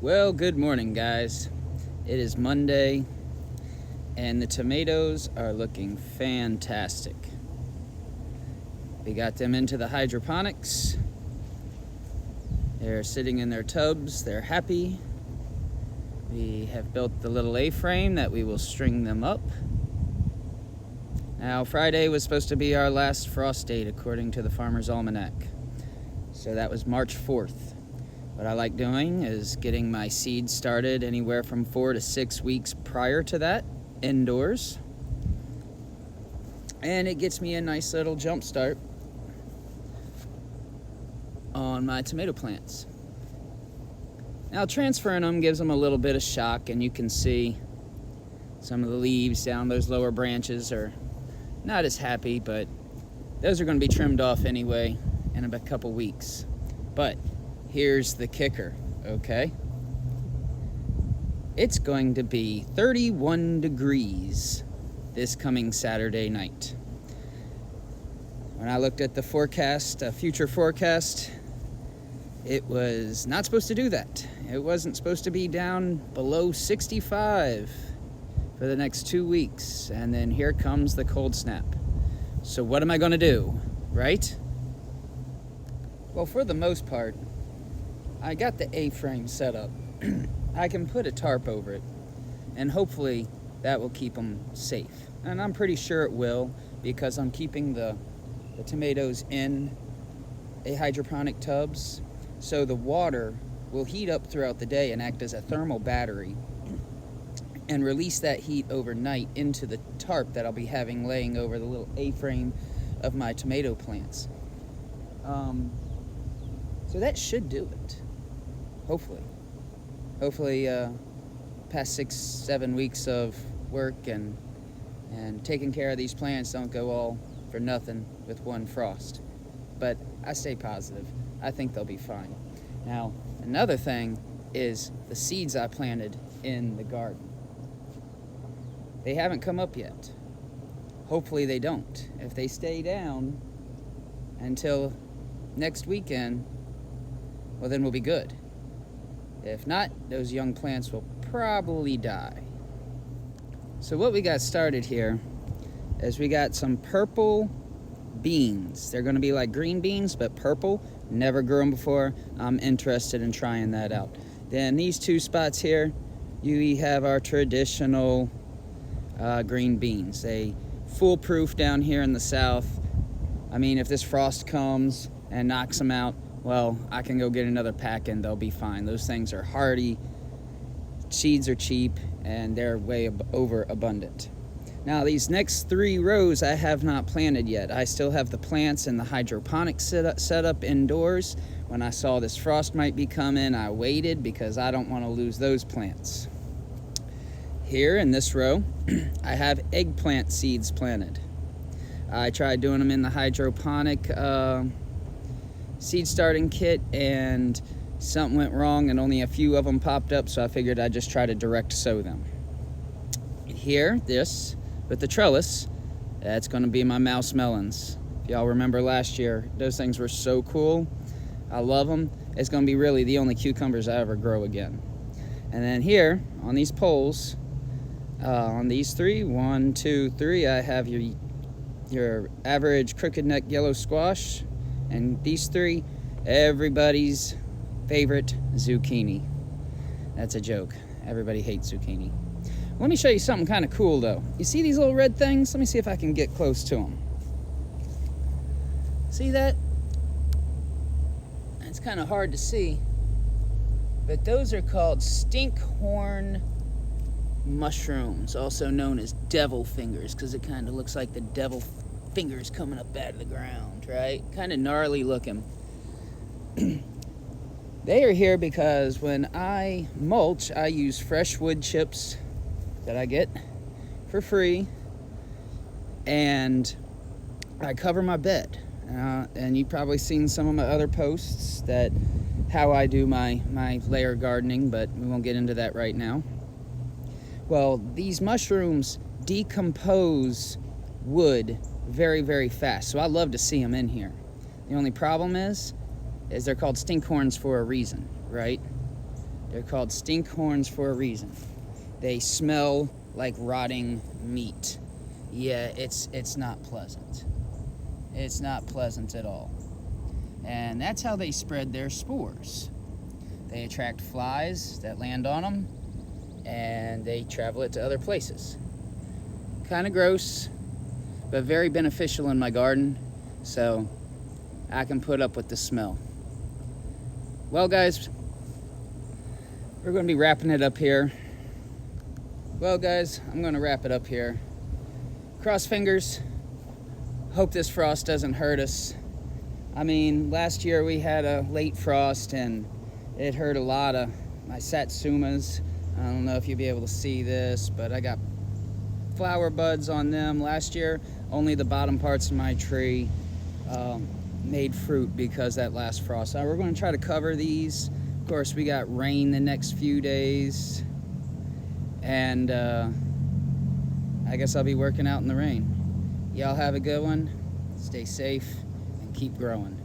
Well, good morning, guys. It is Monday, and the tomatoes are looking fantastic. We got them into the hydroponics. They're sitting in their tubs. They're happy. We have built the little A-frame that we will string them up. Now, Friday was supposed to be our last frost date according to the Farmer's Almanac. So that was March 4th. What I like doing is getting my seeds started anywhere from 4 to 6 weeks prior to that, indoors. And it gets me a nice little jump start on my tomato plants. Now, transferring them gives them a little bit of shock, and you can see some of the leaves down those lower branches are not as happy, but those are going to be trimmed off anyway in a couple weeks. But here's the kicker, okay? It's going to be 31 degrees this coming Saturday night. When I looked at the forecast, future forecast, it was not supposed to do that. It wasn't supposed to be down below 65 for the next 2 weeks. And then here comes the cold snap. So what am I going to do, right? Well, for the most part, I got the A-frame set up. I can put a tarp over it, and hopefully that will keep them safe. And I'm pretty sure it will, because I'm keeping the tomatoes in a hydroponic tubs, so the water will heat up throughout the day and act as a thermal battery and release that heat overnight into the tarp that I'll be having laying over the little A-frame of my tomato plants. So that should do it. Hopefully, past 6-7 weeks of work and taking care of these plants don't go all for nothing with one frost. But I stay positive. I think they'll be fine. Now, another thing is the seeds I planted in the garden. They haven't come up yet. Hopefully they don't. If they stay down until next weekend, well, then we'll be good. If not, those young plants will probably die. So what we got started here is we got some purple beans. They're going to be like green beans, but purple. Never grew them before. I'm interested in trying that out. Then these two spots here, we have our traditional green beans. They foolproof down here in the south. I mean, if this frost comes and knocks them out, well, I can go get another pack and they'll be fine. Those things are hardy, seeds are cheap, and they're way overabundant. Now, these next 3 rows I have not planted yet. I still have the plants in the hydroponic set up indoors. When I saw this frost might be coming, I waited because I don't want to lose those plants. Here in this row, I have eggplant seeds planted. I tried doing them in the hydroponic seed starting kit, and something went wrong and only a few of them popped up, so I figured I'd just try to direct sow them. Here, this, with the trellis, that's going to be my mouse melons. If y'all remember last year, those things were so cool. I love them. It's going to be really the only cucumbers I ever grow again. And then here, on these poles, on these 3, 1, 2, 3, I have your average crooked neck yellow squash. And these 3, everybody's favorite zucchini. That's a joke. Everybody hates zucchini. Let me show you something kind of cool, though. You see these little red things? Let me see if I can get close to them. See that? It's kind of hard to see. But those are called stinkhorn mushrooms, also known as devil fingers, because it kind of looks like the devil fingers coming up out of the ground, right? Kind of gnarly looking. They are here because when I mulch, I use fresh wood chips that I get for free, and I cover my bed. And you've probably seen some of my other posts that how I do my layer gardening, but we won't get into that right now. Well, these mushrooms decompose wood very, very fast, so I love to see them in here. The only problem is they're called stinkhorns for a reason, right? They're called stinkhorns for a reason. They smell like rotting meat. Yeah, it's not pleasant. It's not pleasant at all. And that's how they spread their spores. They attract flies that land on them, and they travel it to other places. Kind of gross, but very beneficial in my garden, so I can put up with the smell. Well, guys, we're going to be wrapping it up here. Well, guys, I'm going to wrap it up here. Cross fingers. Hope this frost doesn't hurt us. I mean, last year we had a late frost and it hurt a lot of my satsumas. I don't know if you'll be able to see this, but I got flower buds on them. Last year, only the bottom parts of my tree made fruit because that last frost. We're going to try to cover these. Of course, we got rain the next few days, and I guess I'll be working out in the rain. Y'all have a good one. Stay safe and keep growing.